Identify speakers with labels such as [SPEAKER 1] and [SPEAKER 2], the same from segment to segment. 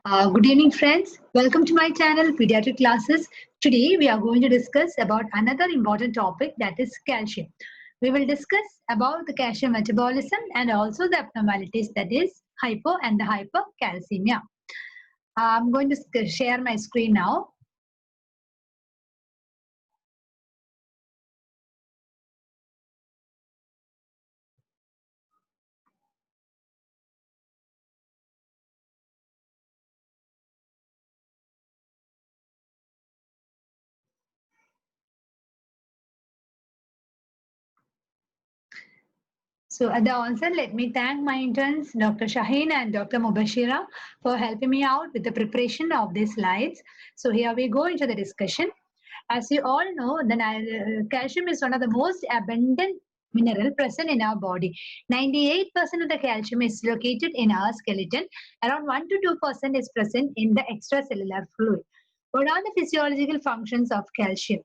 [SPEAKER 1] Good evening, friends. Welcome to my channel, Pediatric Classes. Today, we are going to discuss about another important topic, that is calcium. We will discuss about the calcium metabolism and also the abnormalities, that is hypo and the hypercalcemia. I'm going to share my screen now. So at the onset, let me thank my interns, Dr. Shaheen and Dr. Mubashira, for helping me out with the preparation of these slides. So here we go into the discussion. As you all know, calcium is one of the most abundant mineral present in our body. 98% of the calcium is located in our skeleton. Around 1 to 2% is present in the extracellular fluid. What are the physiological functions of calcium?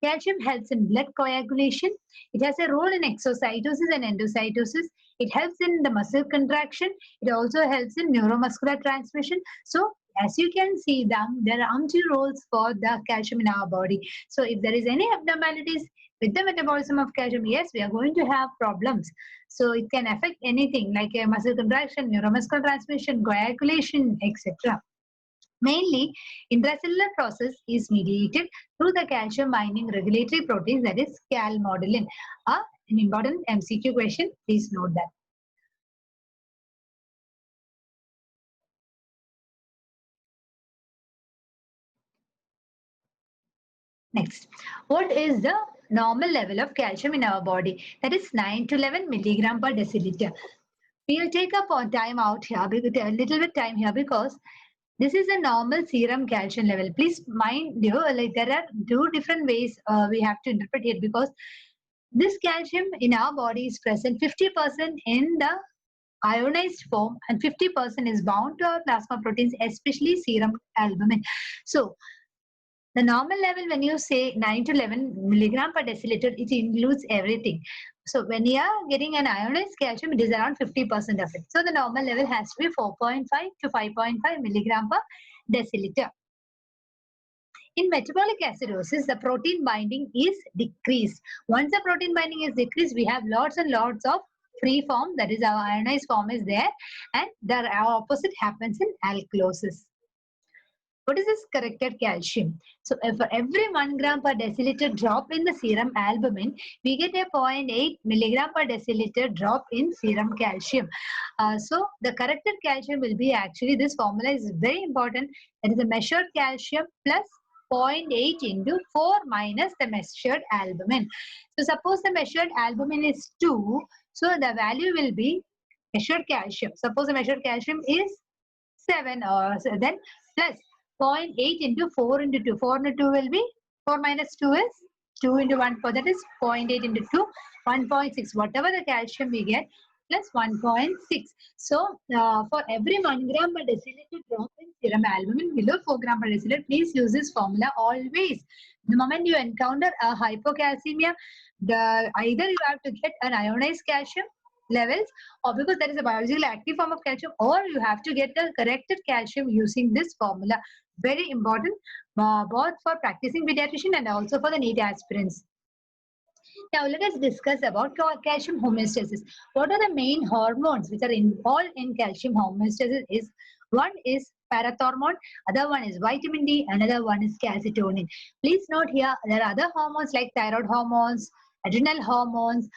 [SPEAKER 1] Calcium helps in blood coagulation. It has a role in exocytosis and endocytosis. It helps in the muscle contraction. It also helps in neuromuscular transmission. So as you can see, there are umpteen roles for the calcium in our body. So if there is any abnormalities with the metabolism of calcium, yes, we are going to have problems. So it can affect anything like a muscle contraction, neuromuscular transmission, coagulation, etc. Mainly, intracellular process is mediated through the calcium binding regulatory proteins, that is calmodulin. An important MCQ question, please note that. Next, what is the normal level of calcium in our body? That is 9 to 11 milligram per deciliter. We will take up our time out here, a little bit time here, because this is a normal serum calcium level. Please mind you, like there are two different ways we have to interpret it, because this calcium in our body is present 50% in the ionized form and 50% is bound to our plasma proteins, especially serum albumin. So the normal level, when you say 9 to 11 milligram per deciliter, it includes everything. So when you are getting an ionized calcium, it is around 50% of it. So the normal level has to be 4.5 to 5.5 milligram per deciliter. In metabolic acidosis, the protein binding is decreased. Once the protein binding is decreased, we have lots and lots of free form, that is our ionized form is there, and the opposite happens in alkalosis. What is this corrected calcium? So for every 1 gram per deciliter drop in the serum albumin, we get a 0.8 milligram per deciliter drop in serum calcium. So the corrected calcium will be, actually this formula is very important. That is the measured calcium plus 0.8 into 4 minus the measured albumin. So suppose the measured albumin is 2, so the value will be measured calcium. Suppose the measured calcium is 7, or so then plus 0.8 into 4 into 2. 4 into 2 will be 4 minus 2 is 2 into 1. For that is 0.8 into 2, 1.6. Whatever the calcium we get plus 1.6. So for every 1 gram per deciliter drop in serum albumin below 4 gram per deciliter, please use this formula always. The moment you encounter a hypocalcemia, either you have to get an ionized calcium levels, or because there is a biologically active form of calcium, or you have to get the corrected calcium using this formula. Very important, both for practicing pediatrician and also for the NEET aspirants. Now let us discuss about calcium homeostasis. What are the main hormones which are involved in calcium homeostasis? One is parathormone, other one is vitamin D, another one is calcitonin. Please note here, there are other hormones like thyroid hormones, adrenal hormones,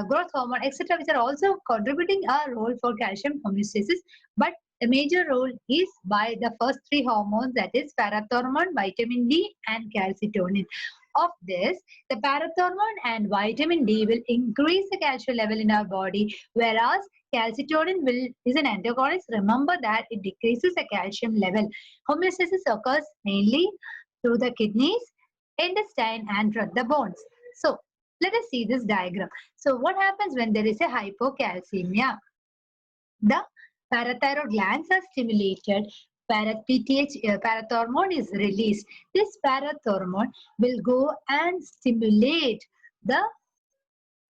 [SPEAKER 1] growth hormone, etc., which are also contributing a role for calcium homeostasis. But the major role is by the first three hormones, that is parathormone, vitamin D, and calcitonin. Of this, the parathormone and vitamin D will increase the calcium level in our body, whereas calcitonin is an antagonist. Remember that it decreases the calcium level. Homeostasis occurs mainly through the kidneys, intestine, and through the bones. So let us see this diagram. So what happens when there is a hypocalcemia? The parathyroid glands are stimulated. Parathormone is released. This parathormone will go and stimulate the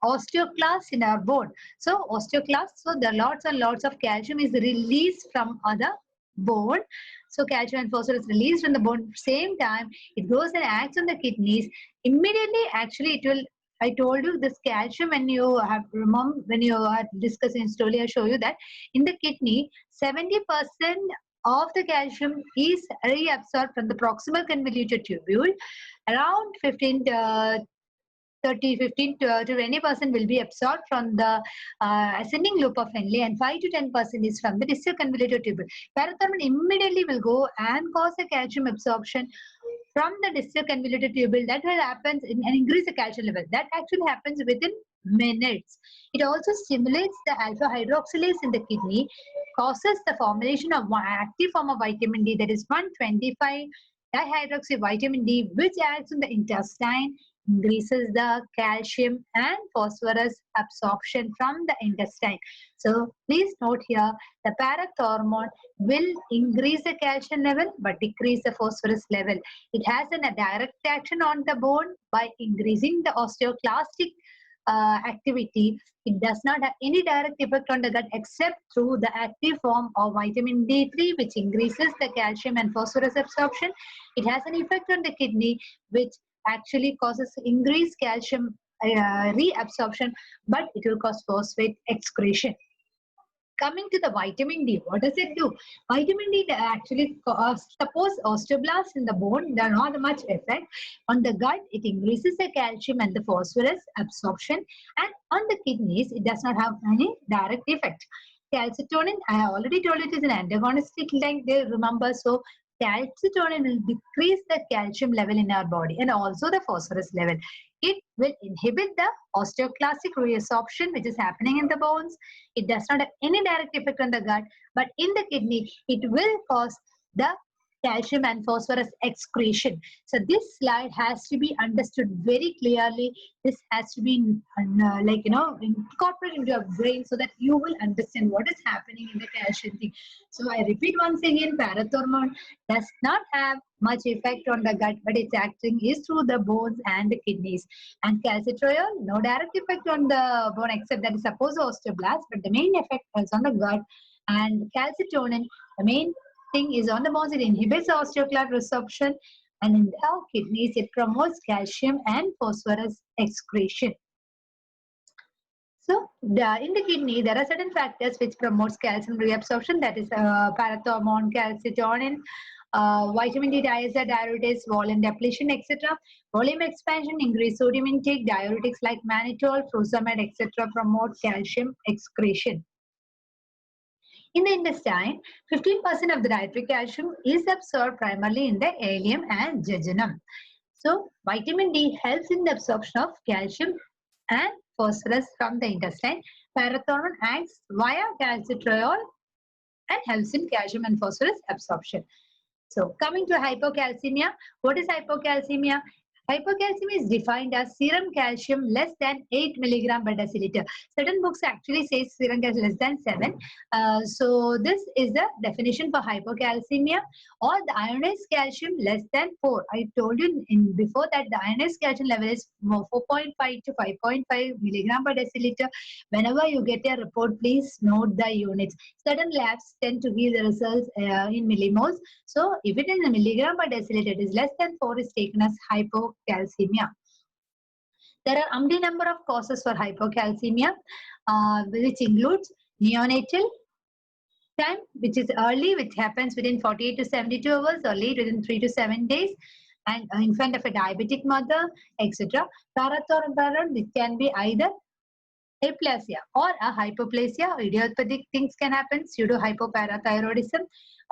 [SPEAKER 1] osteoclasts in our bone. So osteoclasts, so the lots and lots of calcium is released from other bone. So calcium and phosphorus released from the bone same time. It goes and acts on the kidneys. Immediately, actually, it will. I told you this calcium when you have remember when you are discussing slowly. I show you that in the kidney, 70% of the calcium is reabsorbed from the proximal convoluted tubule. Around 15 to 20% will be absorbed from the ascending loop of Henle, and 5 to 10% is from the distal convoluted tubule. Parathormone immediately will go and cause a calcium absorption from the distal convoluted tubule. That will happen and increase the calcium level. That actually happens within minutes. It also stimulates the alpha hydroxylase in the kidney, causes the formulation of one active form of vitamin D, that is 125 dihydroxy vitamin D, which acts on the intestine, increases the calcium and phosphorus absorption from the intestine. So please note here, the parathormone will increase the calcium level but decrease the phosphorus level. It has a direct action on the bone by increasing the osteoclastic activity. It does not have any direct effect on the gut except through the active form of vitamin D3, which increases the calcium and phosphorus absorption. It has an effect on the kidney, which actually causes increased calcium reabsorption, but it will cause phosphate excretion. Coming to the vitamin D, what does it do? Vitamin D actually suppose osteoblasts in the bone, there are not much effect. On the gut, it increases the calcium and the phosphorus absorption, and on the kidneys, it does not have any direct effect. Calcitonin, I already told it is an antagonistic link, they remember, so calcitonin will decrease the calcium level in our body and also the phosphorus level. It will inhibit the osteoclastic reabsorption which is happening in the bones. It does not have any direct effect on the gut, but in the kidney, it will cause the calcium and phosphorus excretion. So this slide has to be understood very clearly. This has to be incorporated into your brain so that you will understand what is happening in the calcium thing. So I repeat once again, parathormone does not have much effect on the gut, but its acting is through the bones and the kidneys. And calcitriol, no direct effect on the bone except that is supposed osteoblast, but the main effect is on the gut. And calcitonin, the main thing is on the bones, it inhibits osteoclast resorption, and in the kidneys, it promotes calcium and phosphorus excretion. So, in the kidney, there are certain factors which promotes calcium reabsorption, that is parathormone, calcitonin, vitamin D diaster, diuretics, volume depletion, etc. Volume expansion, increase sodium intake, diuretics like mannitol, furosemide, etc. promote calcium excretion. In the intestine, 15% of the dietary calcium is absorbed primarily in the ileum and jejunum. So, vitamin D helps in the absorption of calcium and phosphorus from the intestine. Parathormone acts via calcitriol and helps in calcium and phosphorus absorption. So, coming to hypocalcemia, what is hypocalcemia? Hypocalcemia is defined as serum calcium less than 8 milligram per deciliter. Certain books actually say serum calcium less than 7. So this is the definition for hypocalcemia, or the ionized calcium less than 4. I told you before that the ionized calcium level is 4.5 to 5.5 milligram per deciliter. Whenever you get a report, please note the units. Certain labs tend to give the results in millimoles. So if it is a milligram per deciliter, it is less than 4 is taken as hypocalcemia. There are umpteen number of causes for hypocalcemia, which includes neonatal time, which is early, which happens within 48 to 72 hours, or late within 3 to 7 days, and infant of a diabetic mother, etc. Parathormone, which can be either aplasia or a hypoplasia. Idiopathic things can happen, pseudo-hypoparathyroidism.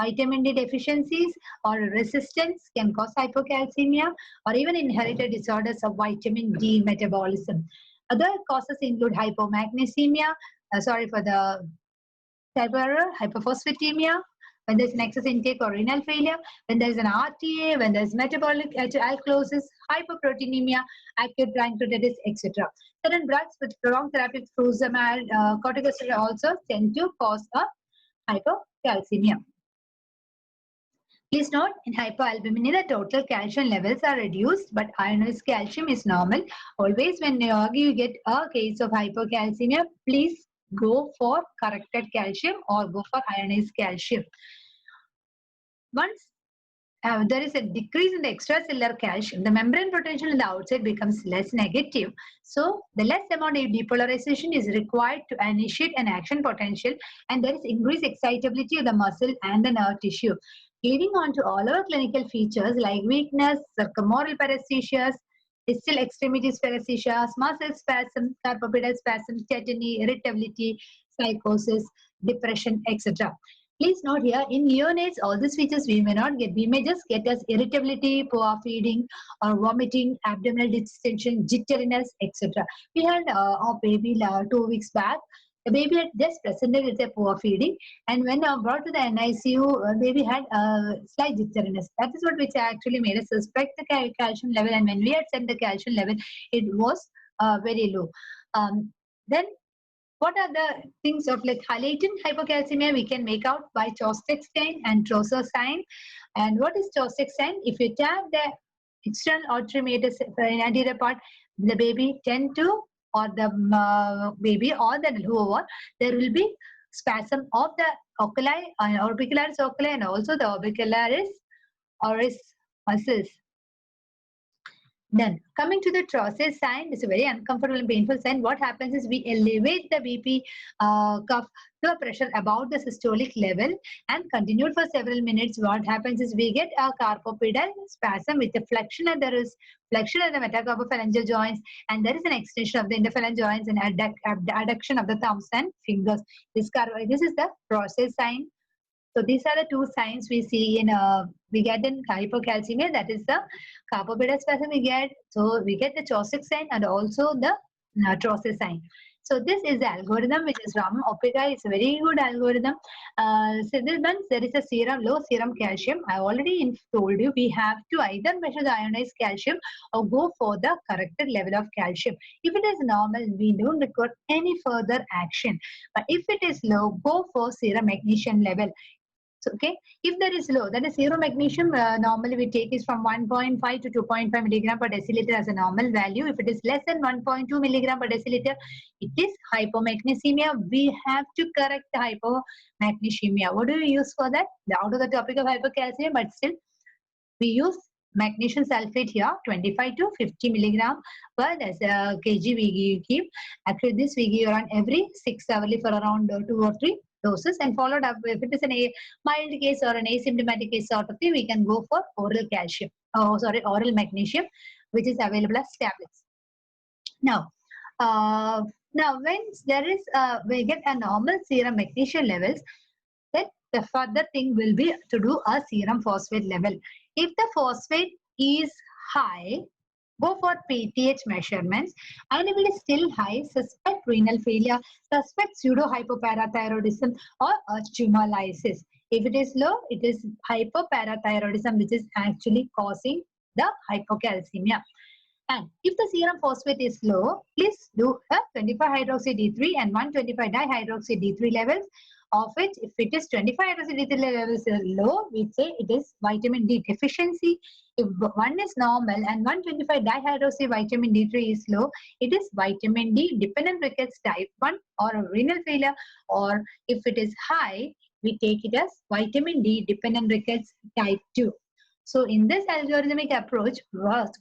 [SPEAKER 1] Vitamin D deficiencies or resistance can cause hypocalcemia, or even inherited disorders of vitamin D metabolism. Other causes include hypomagnesemia, sorry for the type error, hypophosphatemia, when there's an excess intake or renal failure, when there's an RTA, when there's metabolic alkalosis, hypoproteinemia, acute pancreatitis, etc. Certain drugs with prolonged therapy, furosemide, corticosteroid also tend to cause a hypocalcemia. Please note, in hypoalbuminemia, the total calcium levels are reduced, but ionized calcium is normal. Always when you get a case of hypocalcemia, please go for corrected calcium or go for ionized calcium. once there is a decrease in the extracellular calcium, the membrane potential in the outside becomes less negative. So the less amount of depolarization is required to initiate an action potential, and there is increased excitability of the muscle and the nerve tissue, leading on to all our clinical features like weakness, circumoral paresthesias, distal extremities paresthesias, muscle spasm, carpopedal spasm, tetany, irritability, psychosis, depression, etc. Please note here, in neonates, all these features we may not get. We may just get as irritability, poor feeding, or vomiting, abdominal distension, jitteriness, etc. We had our baby 2 weeks back. The baby had just presented with a poor feeding, and when brought to the NICU, baby had slight jitteriness. That is what which actually made us suspect the calcium level, and when we had sent the calcium level, it was very low. Then what are the things of like latent hypocalcemia we can make out by Chostek sign and Troser sign? And what is Chostek sign? If you tap the external auditory meatus in anterior part, the baby tend to, or the baby or the whoever, there will be spasm of the oculi, orbicularis oculi, and also the orbicularis oris muscles. Then coming to the Troser sign, it's a very uncomfortable and painful sign. What happens is we elevate the BP cuff to a pressure above the systolic level and continued for several minutes. What happens is we get a carpopedal spasm with a flexion at the wrist, flexion at the metacarpophalangeal joints, and there is an extension of the interphalangeal joints and adduction of the thumbs and fingers. This is the Troser sign. So these are the two signs we see in we get in hypocalcemia. That is the carpopedal spasm we get. So we get the Chostek sign and also the Troser sign. So this is the algorithm which is Raman Oppikai. It's a very good algorithm. So this means there is a low serum calcium. I already told you we have to either measure the ionized calcium or go for the corrected level of calcium. If it is normal, we don't require any further action. But if it is low, go for serum magnesium level. So, okay, if there is low, then a serum magnesium normally we take is from 1.5 to 2.5 milligram per deciliter as a normal value. If it is less than 1.2 milligram per deciliter, it is hypomagnesemia. We have to correct the hypomagnesemia. What do we use for that? Out of the topic of hypocalcemia, but still we use magnesium sulfate here, 25 to 50 milligram per kg we give. Actually, this we give around every 6 hourly for around 2 or 3 doses, and followed up if it is a mild case or an asymptomatic case sort of thing, we can go for oral calcium. Oral magnesium, which is available as tablets. Now, when there is we get a normal serum magnesium levels, then the further thing will be to do a serum phosphate level. If the phosphate is high, go for PTH measurements, and if it is still high, suspect renal failure, suspect pseudo-hypoparathyroidism or tumor-lysis. If it is low, it is hypoparathyroidism, which is actually causing the hypocalcemia. And if the serum phosphate is low, please do a 25-hydroxy D3 and 125-dihydroxy D3 levels, of which if it is 25-hydroxy D3 levels low, we say it is vitamin D deficiency. If one is normal and 125-dihydroxy vitamin D3 is low, it is vitamin D dependent rickets type 1 or a renal failure, or if it is high, we take it as vitamin D dependent rickets type 2. So in this algorithmic approach,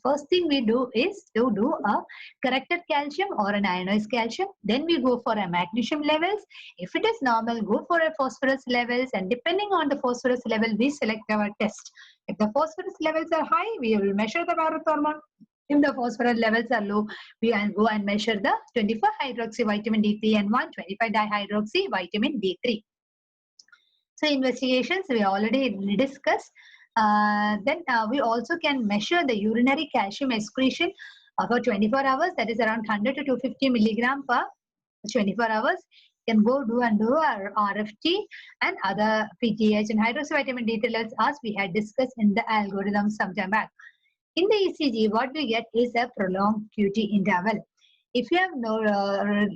[SPEAKER 1] first thing we do is to do a corrected calcium or an ionized calcium. Then we go for a magnesium levels. If it is normal, go for a phosphorus levels, and depending on the phosphorus level, we select our test. If the phosphorus levels are high, we will measure the growth hormone. If the phosphorus levels are low, we can go and measure the 24-hydroxy vitamin D3 and 125-dihydroxy vitamin D3. So investigations we already discussed. Then we also can measure the urinary calcium excretion for 24 hours. That is around 100 to 250 milligram per 24 hours. You can go do our RFT and other PTH and hydroxyvitamin D3 levels as we had discussed in the algorithm some time back. In the ECG, what we get is a prolonged QT interval. If you have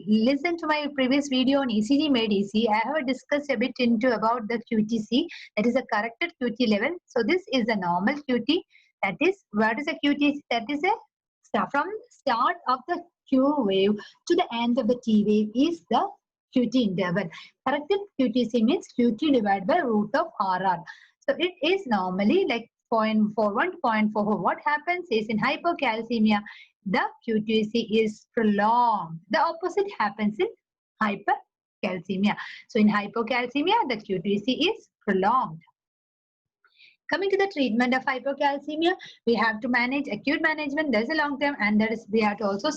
[SPEAKER 1] listened to my previous video on ECG made easy, I have discussed a bit about the QTC, that is a corrected QT level. So this is a normal QT. That is, what is a QT? That is from start of the Q wave to the end of the T wave is the QT interval. Corrected QTC means QT divided by root of RR. So it is normally like 0.41 to 0.44. What happens is in hypocalcemia, the QTC is prolonged. The opposite happens in hypercalcemia. So in hypocalcemia, the QTC is prolonged. Coming to the treatment of hypocalcemia, we have to manage acute management. There's a long term, and there is we have to also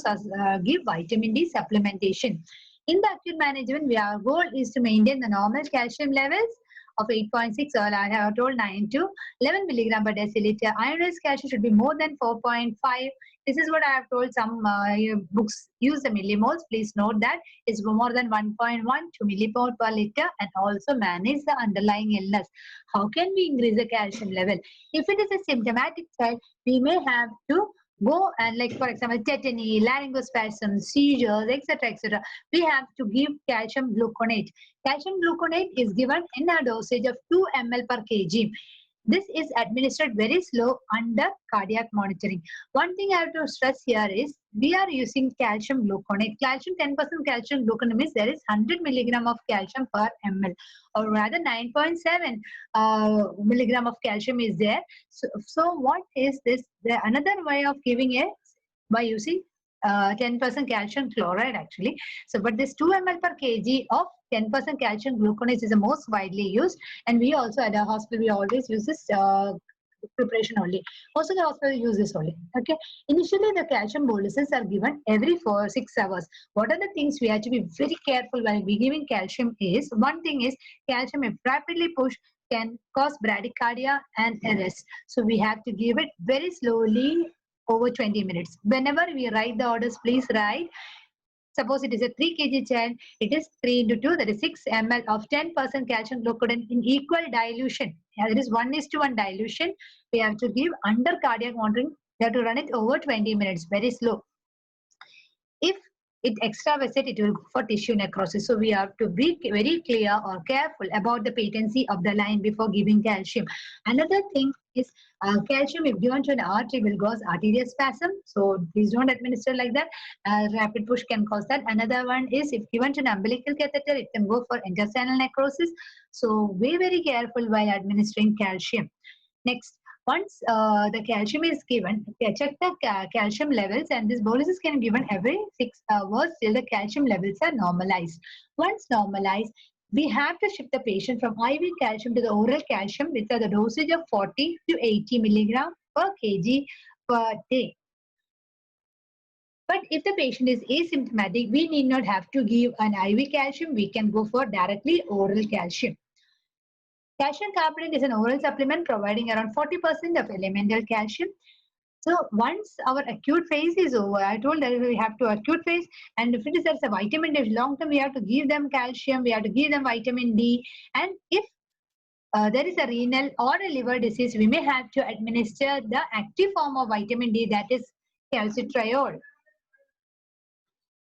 [SPEAKER 1] give vitamin D supplementation. In the acute management, our goal is to maintain the normal calcium levels of 8.6, or I have told 9 to 11 milligram per deciliter. Ionized calcium should be more than 4.5. This is what I have told. Some books use the millimoles. Please note that it's more than 1.1 to millimole per liter, and also manage the underlying illness. How can we increase the calcium level? If it is a symptomatic child, we may have to go and, like, for example, tetany, laryngospasm, seizures, etc., etc. We have to give calcium gluconate. Calcium gluconate is given in a dosage of 2 ml per kg. This is administered very slow under cardiac monitoring. One thing I have to stress here is we are using calcium gluconate. Calcium, 10% calcium gluconate means there is 100 milligram of calcium per ml, or rather 9.7 milligram of calcium is there. So what is this? Another way of giving it by using 10% calcium chloride actually. So, but this 2 ml per kg of 10% calcium gluconate is the most widely used, and we also at our hospital we always use this preparation only. Most of the hospital use this only. Okay. Initially, the calcium boluses are given every 6 hours. What are the things we have to be very careful while we giving calcium is, one thing is calcium if rapidly pushed can cause bradycardia and arrest. So we have to give it very slowly over 20 minutes. Whenever we write the orders, please write. Suppose it is a 3 kg child, it is 3 into 2, that is 6 ml of 10% calcium gluconate in equal dilution. That is 1:1 dilution. We have to give under cardiac monitoring. We have to run it over 20 minutes, very slow. If it extravasate, it will go for tissue necrosis. So we have to be very clear or careful about the patency of the line before giving calcium. Another thing is calcium if given to an artery will cause arteriospasm. So please don't administer like that. Rapid push can cause that. Another one is if given to an umbilical catheter, it can go for intestinal necrosis. So be very careful while administering calcium. Next. Once the calcium is given, check the calcium levels, and this bolus can be given every 6 hours till the calcium levels are normalized. Once normalized, we have to shift the patient from IV calcium to the oral calcium with the dosage of 40 to 80 milligram per kg per day. But if the patient is asymptomatic, we need not have to give an IV calcium. We can go for directly oral calcium. Calcium carbonate is an oral supplement providing around 40% of elemental calcium. So once our acute phase is over, I told that we have to acute phase, and if it is a vitamin D, long term we have to give them calcium, we have to give them vitamin D, and if there is a renal or a liver disease, we may have to administer the active form of vitamin D, that is calcitriol.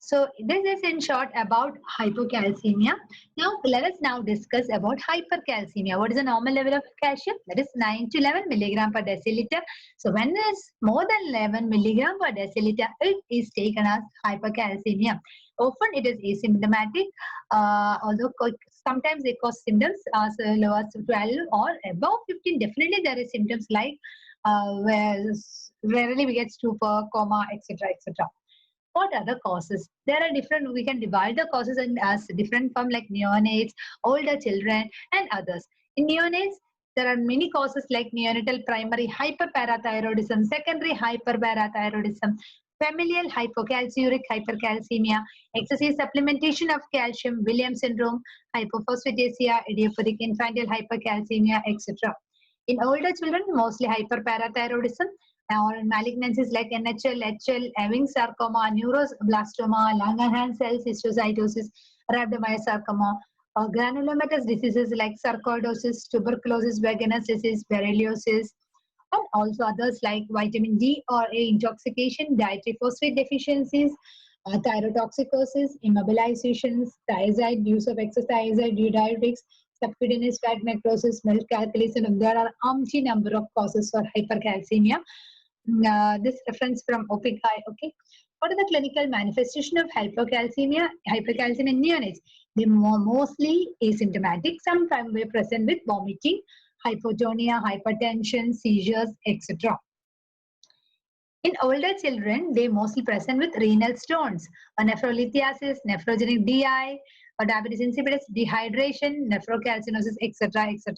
[SPEAKER 1] So this is in short about hypocalcemia. Now let us now discuss about hypercalcemia. What is the normal level of calcium? That is 9 to 11 milligram per deciliter. So when there is more than 11 milligram per deciliter, it is taken as hypercalcemia. Often it is asymptomatic, although sometimes they cause symptoms as low as 12 or above 15. Definitely there is symptoms like where rarely we get stupor, coma, etc., etc. What are the causes? There are different, we can divide the causes as different from like neonates, older children, and others. In neonates, there are many causes like neonatal primary hyperparathyroidism, secondary hyperparathyroidism, familial hypocalciuric hypercalcemia, excessive supplementation of calcium, Williams syndrome, hypophosphatasia, idiopathic infantile hypercalcemia, etc. In older children, mostly hyperparathyroidism, or malignancies like NHL, HL, Ewing sarcoma, neuroblastoma, Langerhans cell histiocytosis, rhabdomyosarcoma, granulomatous diseases like sarcoidosis, tuberculosis, Wegener's disease, borreliosis, and also others like vitamin D or A intoxication, dietary phosphate deficiencies, thyrotoxicosis, immobilizations, thiazide, use of excess thiazide, diuretics, subcutaneous fat necrosis, milk alkalism. There are umpteen number of causes for hypercalcemia. This reference from OPCI. Okay, what are the clinical manifestation of hypercalcemia in neonates? They are mostly asymptomatic. Sometimes they present with vomiting, hypotonia, hypertension, seizures, etc. In older children, they mostly present with renal stones, or nephrolithiasis, nephrogenic DI, or diabetes insipidus, dehydration, nephrocalcinosis, etc., etc.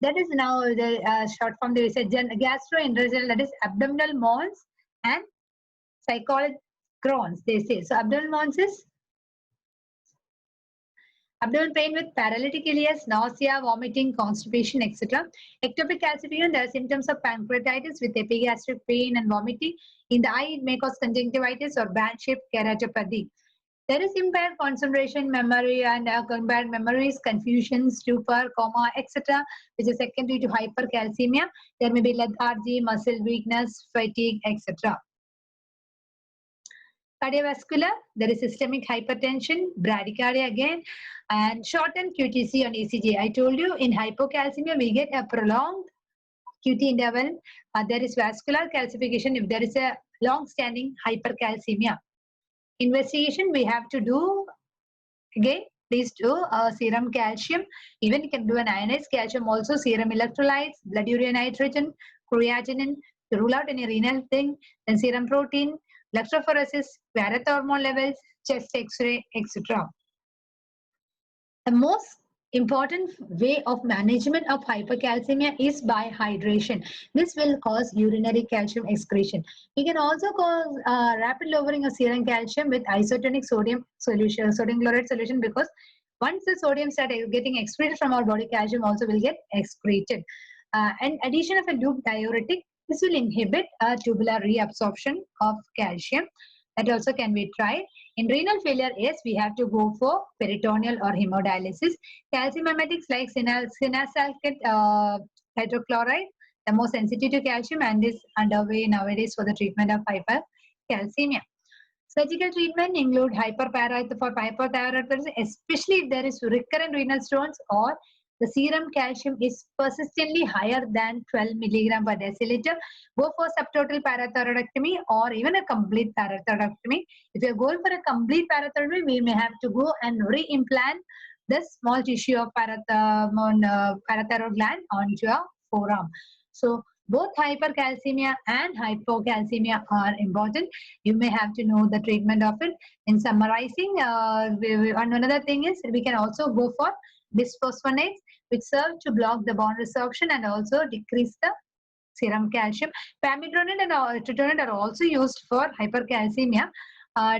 [SPEAKER 1] That is now the short form they say gastrointestinal, that is abdominal mons and cyclic Crohn's, they say. So abdominal mons is abdominal pain with paralytic ileus, nausea, vomiting, constipation, etc. Ectopic calcification, there are symptoms of pancreatitis with epigastric pain and vomiting. In the eye, it may cause conjunctivitis or band-shaped keratopathy. There is impaired concentration, memory, and impaired memories, confusion, stupor, coma, etc., which is secondary to hypercalcemia. There may be lethargy, muscle weakness, fatigue, etc. Cardiovascular, there is systemic hypertension, bradycardia again, and shortened QTc on ECG. I told you in hypocalcemia, we get a prolonged QT interval. There is vascular calcification if there is a long-standing hypercalcemia. Investigation we have to do, again, please do serum calcium. Even you can do an ionized calcium also, serum electrolytes, blood urea nitrogen, creatinine, to rule out any renal thing, then serum protein, electrophoresis, parathormone levels, chest x-ray, etc. The most important way of management of hypercalcemia is by hydration. This will cause urinary calcium excretion. We can also cause rapid lowering of serum calcium with isotonic sodium solution, sodium chloride solution, because once the sodium starts getting excreted from our body, calcium also will get excreted. And addition of a loop diuretic, this will inhibit tubular reabsorption of calcium. That also can be tried. In renal failure, yes, we have to go for peritoneal or hemodialysis. Calcium mimetics like sinasalcate hydrochloride, the most sensitive to calcium, and is underway nowadays for the treatment of hypercalcemia. Surgical treatment include hyperthyroidism, especially if there is recurrent renal stones or the serum calcium is persistently higher than 12 milligram per deciliter. Go for subtotal parathyroidectomy or even a complete parathyroidectomy. If you're going for a complete parathyroidectomy, we may have to go and re-implant the small tissue of parathyroid gland onto your forearm. So both hypercalcemia and hypocalcemia are important. You may have to know the treatment of it. In summarizing, another thing is we can also go for bisphosphonates, which serve to block the bone resorption and also decrease the serum calcium. Pamidronate and tretinoin are also used for hypercalcemia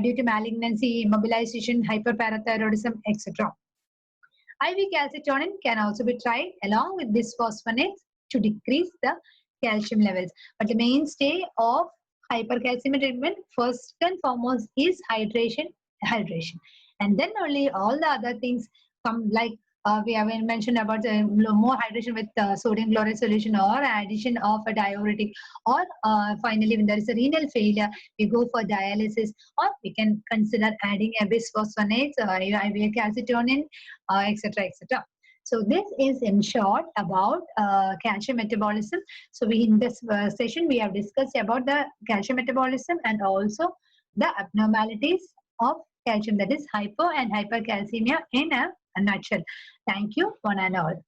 [SPEAKER 1] due to malignancy, immobilization, hyperparathyroidism, etc. IV calcitonin can also be tried along with bisphosphonates to decrease the calcium levels. But the mainstay of hypercalcemia treatment, first and foremost, is hydration. And then only all the other things come, like we have mentioned about more hydration with sodium chloride solution or addition of a diuretic, or finally when there is a renal failure, we go for dialysis, or we can consider adding a bisphosphonates, IV calcitonin, etc., etc. So this is in short about calcium metabolism. So in this session we have discussed about the calcium metabolism and also the abnormalities of calcium, that is hypo and hypercalcemia in a nutshell. Thank you, one and all.